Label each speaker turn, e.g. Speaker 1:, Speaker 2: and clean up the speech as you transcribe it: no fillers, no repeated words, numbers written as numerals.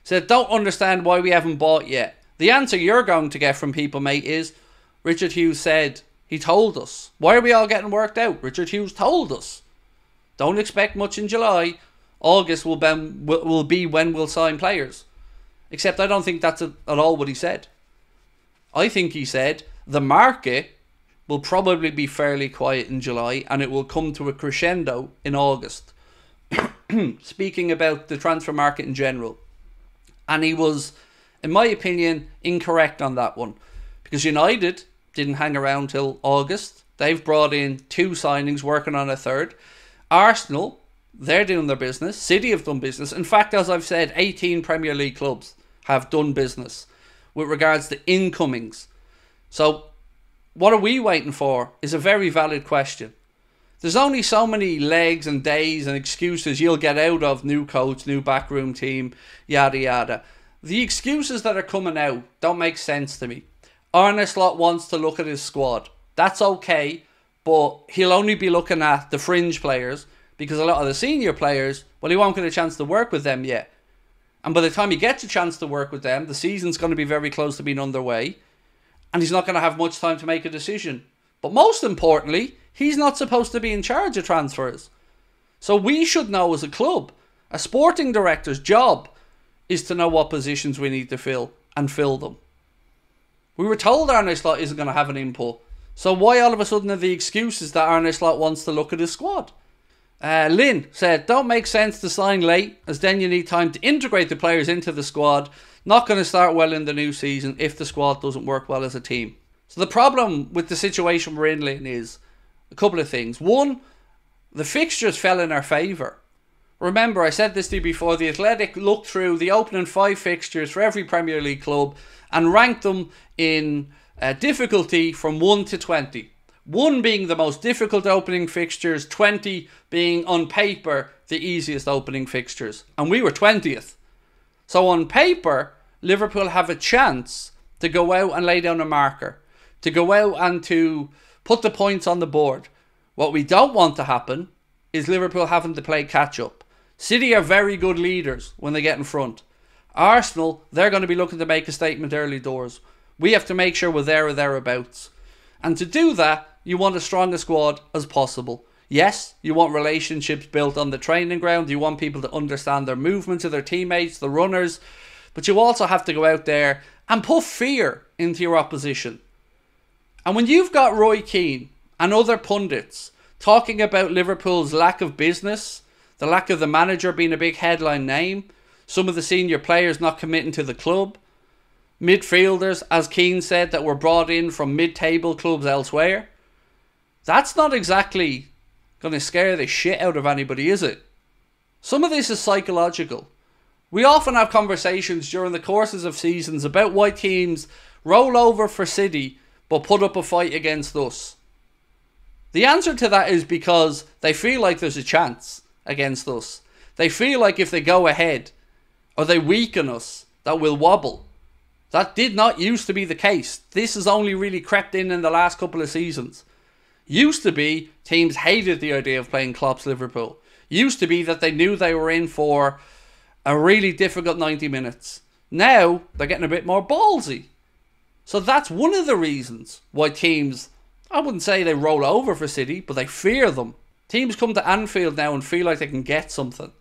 Speaker 1: Said, don't understand why we haven't bought yet. The answer you're going to get from people, mate, is Richard Hughes said, he told us. Why are we all getting worked out? Richard Hughes told us. Don't expect much in July. August will be when we'll sign players. Except I don't think that's at all what he said. I think he said the market will probably be fairly quiet in July and it will come to a crescendo in August. Speaking about the transfer market in general. And he was, in my opinion, incorrect on that one. Because United didn't hang around till August. They've brought in 2 signings, working on a 3rd. Arsenal, they're doing their business. City have done business. In fact, as I've said, 18 Premier League clubs have done business with regards to incomings. So, what are we waiting for is a very valid question. There's only so many legs and days and excuses you'll get out of new coach, new backroom team, yada yada. The excuses that are coming out don't make sense to me. Arne Slot wants to look at his squad. That's okay, but he'll only be looking at the fringe players because a lot of the senior players, well, he won't get a chance to work with them yet. And by the time he gets a chance to work with them, the season's going to be very close to being underway. And he's not going to have much time to make a decision. But most importantly, he's not supposed to be in charge of transfers. So we should know as a club, a sporting director's job is to know what positions we need to fill and fill them. We were told Arne Slot isn't going to have an input. So why all of a sudden are the excuses that Arne Slot wants to look at his squad? Lynn said, don't make sense to sign late, as then you need time to integrate the players into the squad. Not going to start well in the new season if the squad doesn't work well as a team. So the problem with the situation we're in, Lynn, is a couple of things. One, the fixtures fell in our favour. Remember, I said this to you before, the Athletic looked through the opening 5 fixtures for every Premier League club and ranked them in difficulty from 1 to 20. 1 being the most difficult opening fixtures, 20 being on paper the easiest opening fixtures. And we were 20th. So on paper, Liverpool have a chance to go out and lay down a marker, to go out and to put the points on the board. What we don't want to happen is Liverpool having to play catch up. City are very good leaders when they get in front. Arsenal, they're going to be looking to make a statement early doors. We have to make sure we're there or thereabouts. And to do that, you want as strong a squad as possible. Yes, you want relationships built on the training ground. You want people to understand their movements of their teammates, the runners. But you also have to go out there and put fear into your opposition. And when you've got Roy Keane and other pundits talking about Liverpool's lack of business, the lack of the manager being a big headline name, some of the senior players not committing to the club, midfielders, as Keane said, that were brought in from mid-table clubs elsewhere, that's not exactly going to scare the shit out of anybody, is it? Some of this is psychological. We often have conversations during the courses of seasons about why teams roll over for City but put up a fight against us. The answer to that is because they feel like there's a chance against us. They feel like if they go ahead or they weaken us, that we'll wobble. That did not used to be the case. This has only really crept in the last couple of seasons. Used to be, teams hated the idea of playing Klopp's Liverpool. Used to be that they knew they were in for a really difficult 90 minutes. Now, they're getting a bit more ballsy. So that's one of the reasons why teams, I wouldn't say they roll over for City, but they fear them. Teams come to Anfield now and feel like they can get something.